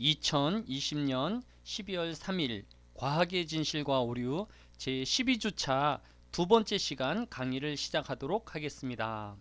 2020년 12월 3일 과학의 진실과 오류 제12주차 두 번째 시간 강의를 시작하도록 하겠습니다.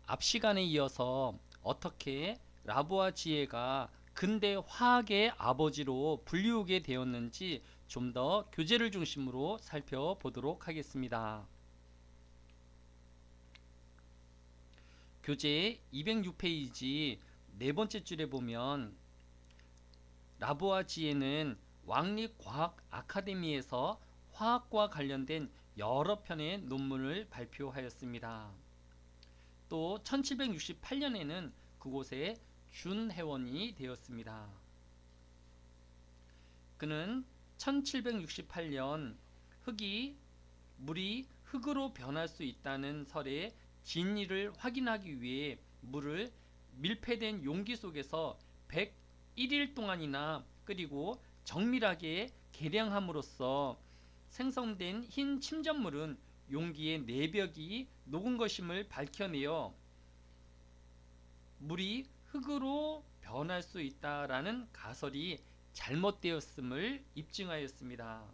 앞 시간에 이어서 어떻게 라부아지에가 근대 화학의 아버지로 불리우게 되었는지 좀 더 교재를 중심으로 살펴보도록 하겠습니다. 교재 206페이지 네 번째 줄에 보면 라부아지에는 왕립과학 아카데미에서 화학과 관련된 여러 편의 논문을 발표하였습니다. 또 1768년에는 그곳에 준회원이 되었습니다. 그는 1768년 물이 흙으로 변할 수 있다는 설의 진위를 확인하기 위해 물을 밀폐된 용기 속에서 101일 동안이나 끓이고 정밀하게 계량함으로써 생성된 흰 침전물은 용기의 내벽이 녹은 것임을 밝혀내어 물이 흙으로 변할 수 있다라는 가설이 잘못되었음을 입증하였습니다.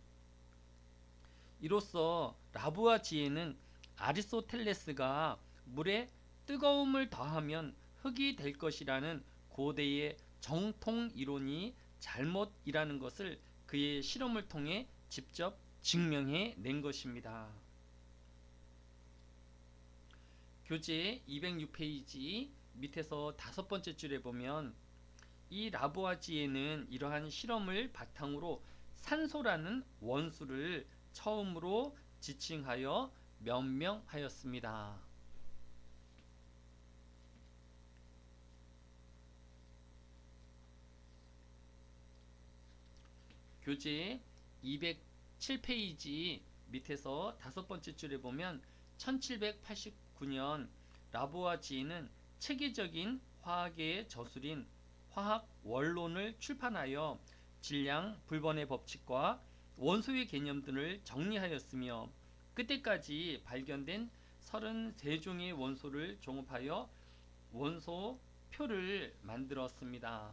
이로써 라부아지에는 아리스토텔레스가 물에 뜨거움을 더하면 흙이 될 것이라는 고대의 정통 이론이 잘못이라는 것을 그의 실험을 통해 직접 증명해 낸 것입니다. 교재 206페이지 밑에서 다섯 번째 줄에 보면 이 라부아지에는 이러한 실험을 바탕으로 산소라는 원소를 처음으로 지칭하여 명명하였습니다. 교재 207페이지 밑에서 다섯 번째 줄에 보면 1789년 라부아지에는 체계적인 화학의 저술인 화학 원론을 출판하여 질량 불번의 법칙과 원소의 개념 등을 정리하였으며 그때까지 발견된 33종의 원소를 종합하여 원소표를 만들었습니다.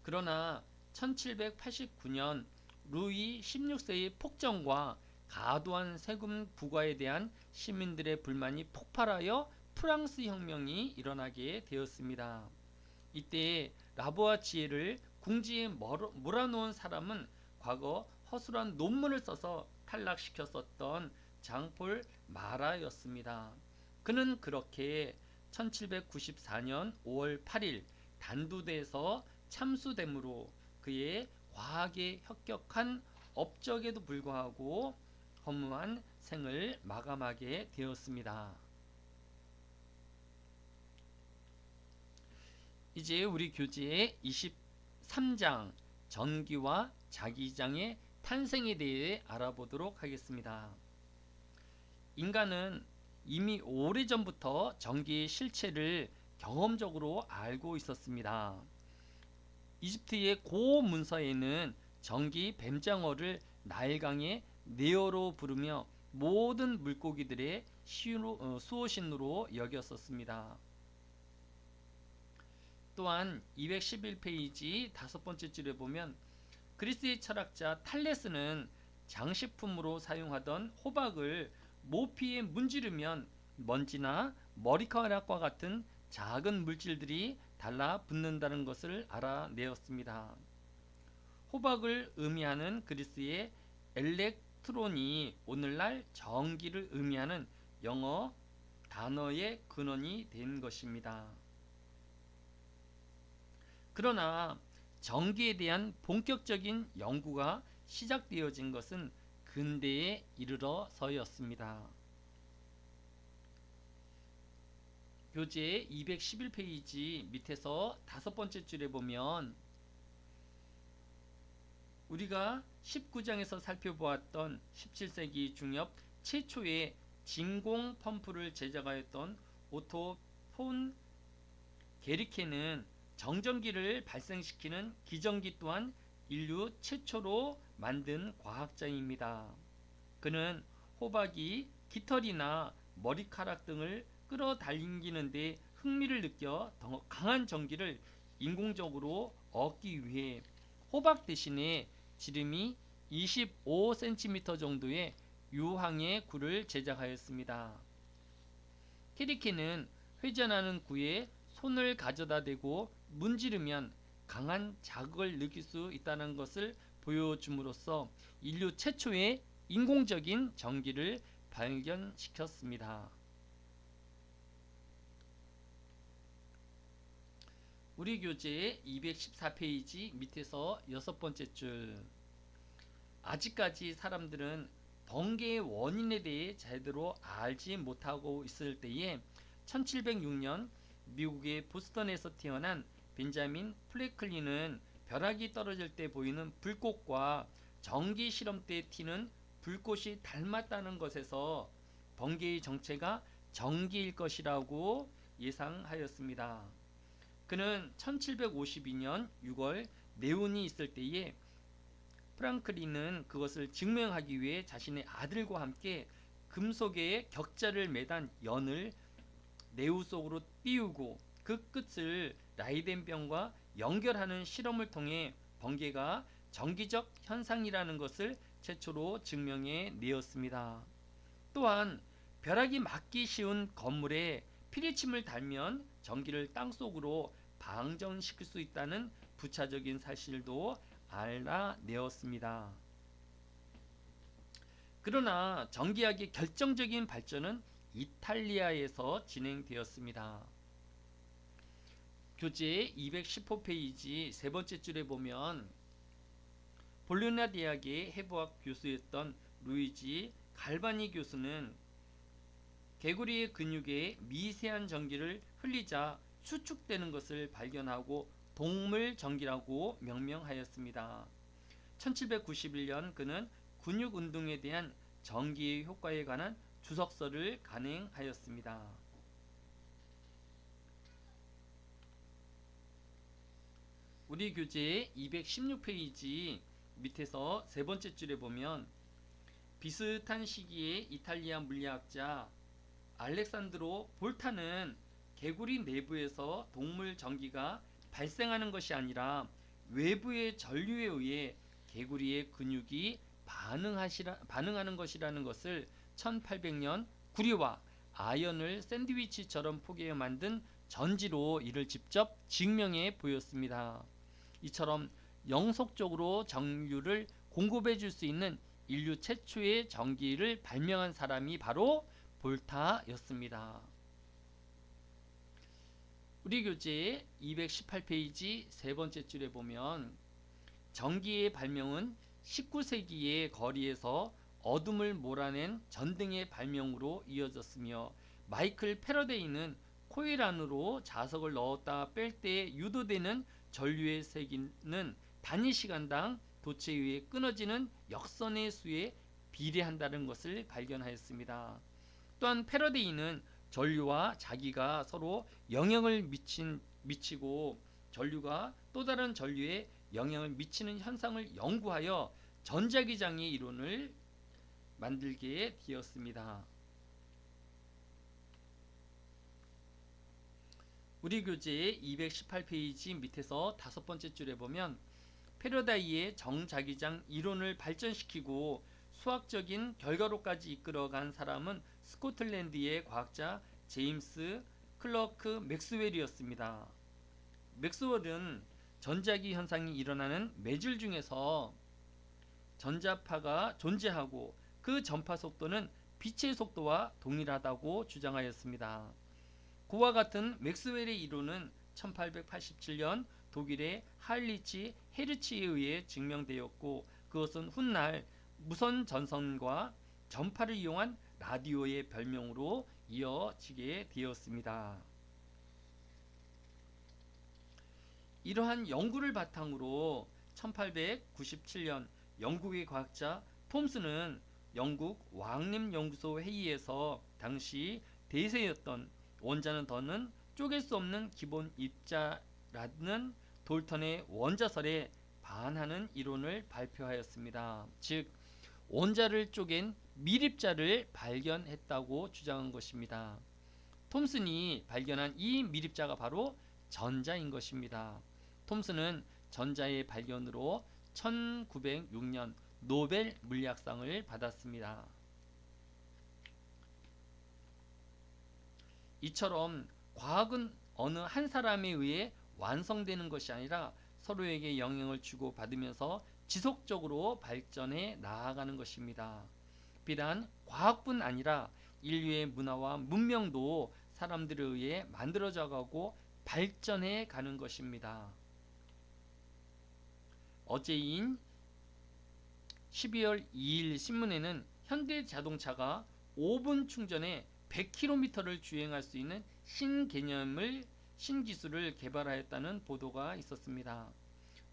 그러나 1789년 루이 16세의 폭정과 과도한 세금 부과에 대한 시민들의 불만이 폭발하여 프랑스 혁명이 일어나게 되었습니다. 이때 라부아지에를 궁지에 몰아놓은 사람은 과거 허술한 논문을 써서 탈락시켰었던 장폴 마라였습니다. 그는 그렇게 1794년 5월 8일 단두대에서 참수됨으로 그의 과학에 혁혁한 업적에도 불구하고 허무한 생을 마감하게 되었습니다. 이제 우리 교재의 23장 전기와 자기장의 탄생에 대해 알아보도록 하겠습니다. 인간은 이미 오래전부터 전기의 실체를 경험적으로 알고 있었습니다. 이집트의 고 문서에는 전기 뱀장어를 나일강의 네어로 부르며 모든 물고기들의 수호신으로 여겼었습니다. 또한 211페이지 다섯 번째 줄에 보면 그리스의 철학자 탈레스는 장식품으로 사용하던 호박을 모피에 문지르면 먼지나 머리카락과 같은 작은 물질들이 달라붙는다는 것을 알아내었습니다. 호박을 의미하는 그리스의 엘렉트론이 오늘날 전기를 의미하는 영어 단어의 근원이 된 것입니다. 그러나 전기에 대한 본격적인 연구가 시작되어진 것은 근대에 이르러서였습니다. 교재 211페이지 밑에서 다섯 번째 줄에 보면 우리가 19장에서 살펴보았던 17세기 중엽 최초의 진공 펌프를 제작하였던 오토 폰 게리케는 정전기를 발생시키는 기전기 또한 인류 최초로 만든 과학자입니다. 그는 호박이 깃털이나 머리카락 등을 끌어당기는데 흥미를 느껴 더 강한 전기를 인공적으로 얻기 위해 호박 대신에 지름이 25cm 정도의 유황의 굴을 제작하였습니다. 캐리케는 회전하는 구에 손을 가져다 대고 문지르면 강한 자극을 느낄 수 있다는 것을 보여줌으로써 인류 최초의 인공적인 전기를 발견시켰습니다. 우리 교재 214페이지 밑에서 6번째 줄. 아직까지 사람들은 번개의 원인에 대해 제대로 알지 못하고 있을 때에 1706년 미국의 보스턴에서 태어난 벤자민 프랭클린은 벼락이 떨어질 때 보이는 불꽃과 전기 실험 때 튀는 불꽃이 닮았다는 것에서 번개의 정체가 전기일 것이라고 예상하였습니다. 그는 1752년 6월 내운이 있을 때에 프랑클린은 그것을 증명하기 위해 자신의 아들과 함께 금속의 격자를 매단 연을 내우 속으로 띄우고 그 끝을 라이덴병과 연결하는 실험을 통해 번개가 정기적 현상이라는 것을 최초로 증명해 내었습니다. 또한 벼락이 맞기 쉬운 건물에 피리침을 달면 전기를 땅속으로 방전시킬 수 있다는 부차적인 사실도 알아내었습니다. 그러나 전기학의 결정적인 발전은 이탈리아에서 진행되었습니다. 교재 210페이지 세 번째 줄에 보면 볼로냐 대학의 해부학 교수였던 루이지 갈바니 교수는 개구리의 근육에 미세한 전기를 흘리자 수축되는 것을 발견하고 동물 전기라고 명명하였습니다. 1791년 그는 근육 운동에 대한 전기의 효과에 관한 주석서를 간행하였습니다. 우리 교재 216페이지 밑에서 세 번째 줄에 보면 비슷한 시기에 이탈리아 물리학자 알렉산드로 볼타는 개구리 내부에서 동물 전기가 발생하는 것이 아니라 외부의 전류에 의해 개구리의 근육이 반응하는 것이라는 것을 1800년 구리와 아연을 샌드위치처럼 포개어 만든 전지로 이를 직접 증명해 보였습니다. 이처럼 영속적으로 전류를 공급해 줄 수 있는 인류 최초의 전기를 발명한 사람이 바로 볼타였습니다. 우리 교재 218페이지 세 번째 줄에 보면 전기의 발명은 19세기의 거리에서 어둠을 몰아낸 전등의 발명으로 이어졌으며 마이클 패러데이는 코일 안으로 자석을 넣었다 뺄 때 유도되는 전류의 세기는 단위 시간당 도체에 의해 끊어지는 역선의 수에 비례한다는 것을 발견하였습니다. 또한 패러데이는 전류와 자기가 서로 영향을 미치고 전류가 또 다른 전류에 영향을 미치는 현상을 연구하여 전자기장의 이론을 만들게 되었습니다. 우리 교재 218페이지 밑에서 다섯 번째 줄에 보면 패러다이의 정자기장 이론을 발전시키고 수학적인 결과로까지 이끌어간 사람은 스코틀랜드의 과학자 제임스 클러크 맥스웰이었습니다. 맥스웰은 전자기 현상이 일어나는 매줄 중에서 전자파가 존재하고 그 전파 속도는 빛의 속도와 동일하다고 주장하였습니다. 그와 같은 맥스웰의 이론은 1887년 독일의 하일리치 헤르츠에 의해 증명되었고 그것은 훗날 무선 전선과 전파를 이용한 라디오의 별명으로 이어지게 되었습니다. 이러한 연구를 바탕으로 1897년 영국의 과학자 톰스는 영국 왕립연구소 회의에서 당시 대세였던 원자는 더는 쪼갤 수 없는 기본 입자라는 돌턴의 원자설에 반하는 이론을 발표하였습니다. 즉 원자를 쪼갠 밀입자를 발견했다고 주장한 것입니다. 톰슨이 발견한 이 미립자가 바로 전자인 것입니다. 톰슨은 전자의 발견으로 1906년 노벨 물리학상을 받았습니다. 이처럼 과학은 어느 한 사람에 의해 완성되는 것이 아니라 서로에게 영향을 주고 받으면서 지속적으로 발전해 나아가는 것입니다. 비단 과학뿐 아니라 인류의 문화와 문명도 사람들에 의해 만들어져 가고 발전해 가는 것입니다. 어제인 12월 2일 신문에는 현대자동차가 5분 충전에 100km를 주행할 수 있는 신기술을 개발하였다는 보도가 있었습니다.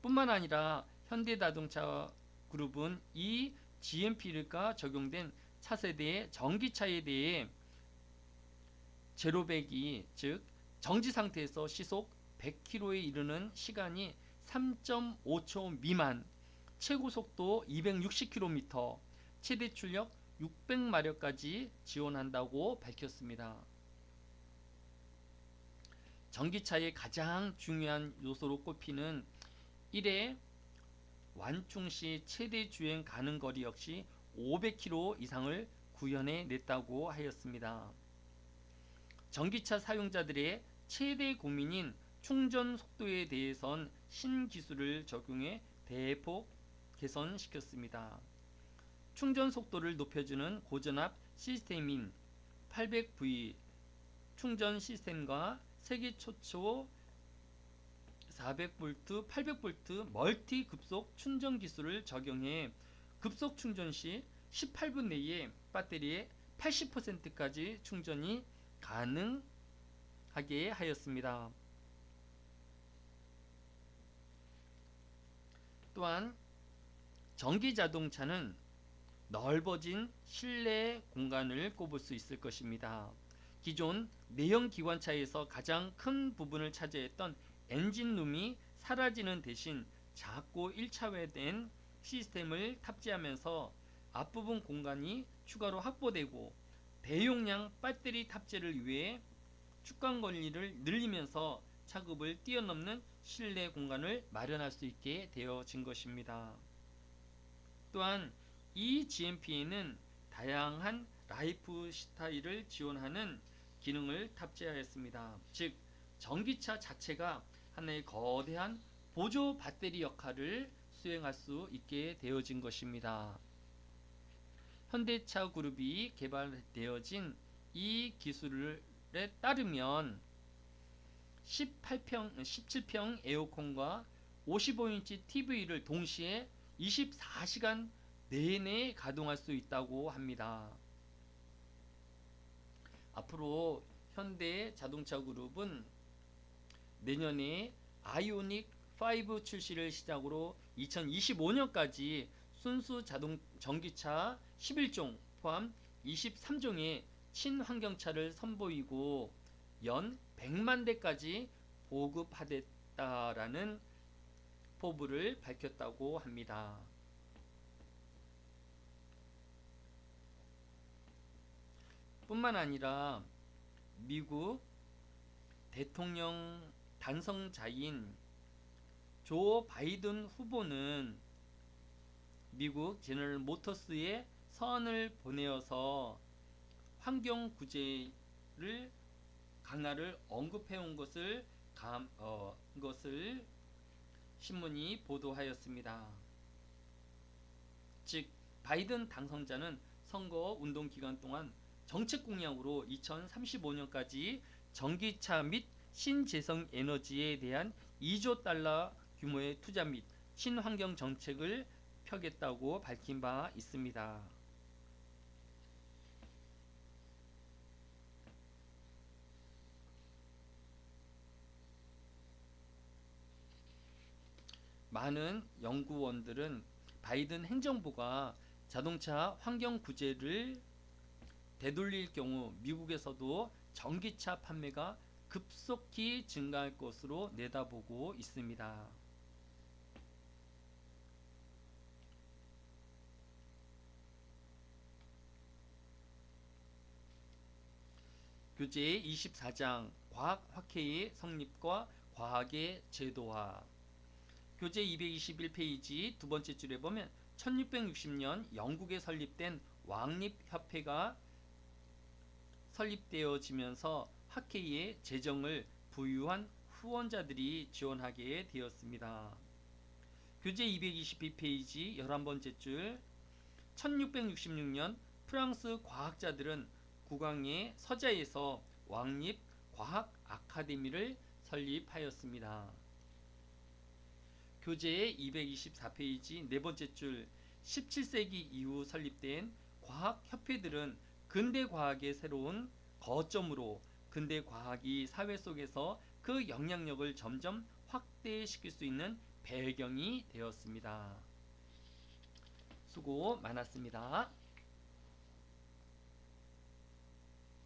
뿐만 아니라 현대자동차 그룹은 이 GMP가 적용된 차세대의 전기차에 대해 제로백이 즉 정지 상태에서 시속 100km에 이르는 시간이 3.5초 미만, 최고 속도 260km, 최대 출력 600마력까지 지원한다고 밝혔습니다. 전기차의 가장 중요한 요소로 꼽히는 1회 완충 시 최대 주행 가능 거리 역시 500km 이상을 구현해 냈다고 하였습니다. 전기차 사용자들의 최대 고민인 충전 속도에 대해선 신기술을 적용해 대폭 개선시켰습니다. 충전 속도를 높여주는 고전압 시스템인 800V 충전 시스템과 세계 최초 400V, 800V 멀티 급속 충전 기술을 적용해 급속 충전 시 18분 내에 배터리의 80%까지 충전이 가능하게 하였습니다. 또한 전기자동차는 넓어진 실내 공간을 꼽을 수 있을 것입니다. 기존 내연기관차에서 가장 큰 부분을 차지했던 엔진룸이 사라지는 대신 작고 일차원된 시스템을 탑재하면서 앞부분 공간이 추가로 확보되고 대용량 배터리 탑재를 위해 축간 거리를 늘리면서 차급을 뛰어넘는 실내 공간을 마련할 수 있게 되어진 것입니다. 또한 이 GMP에는 다양한 라이프 스타일을 지원하는 기능을 탑재하였습니다. 즉 전기차 자체가 하나의 거대한 보조 배터리 역할을 수행할 수 있게 되어진 것입니다. 현대차 그룹이 개발되어진 이 기술에 따르면 17평 에어컨과 55인치 TV를 동시에 24시간 내내 가동할 수 있다고 합니다. 앞으로 현대 자동차 그룹은 내년에 아이오닉 5 출시를 시작으로 2025년까지 순수 전기차 11종 포함 23종의 친환경차를 선보이고 연 100만 대까지 보급하겠다라는 포부를 밝혔다고 합니다. 뿐만 아니라 미국 대통령 당선자인 조 바이든 후보는 미국 제너럴 모터스에 서한을 보내어서 환경 구제를 강화를 언급해온 것을 신문이 보도하였습니다. 즉 바이든 당선자는 선거 운동 기간 동안 정책 공약으로 2035년까지 전기차 및 신재생 에너지에 대한 2조 달러 규모의 투자 및 친환경 정책을 펴겠다고 밝힌 바 있습니다. 많은 연구원들은 바이든 행정부가 자동차 환경 구제를 되돌릴 경우 미국에서도 전기차 판매가 급속히 증가할 것으로 내다보고 있습니다. 교재 24장 과학학회의 성립과 과학의 제도화. 교재 221페이지 두 번째 줄에 보면 1660년 영국에 설립된 왕립협회가 설립되어지면서 학회의 재정을 부유한 후원자들이 지원하게 되었습니다. 교재 222페이지 11번째 줄 1666년 프랑스 과학자들은 국왕의 서자에서 왕립 과학 아카데미를 설립하였습니다. 교재 224페이지 네 번째 줄 17세기 이후 설립된 과학협회들은 근대 과학의 새로운 거점으로 근대 과학이 사회 속에서 그 영향력을 점점 확대시킬 수 있는 배경이 되었습니다. 수고 많았습니다.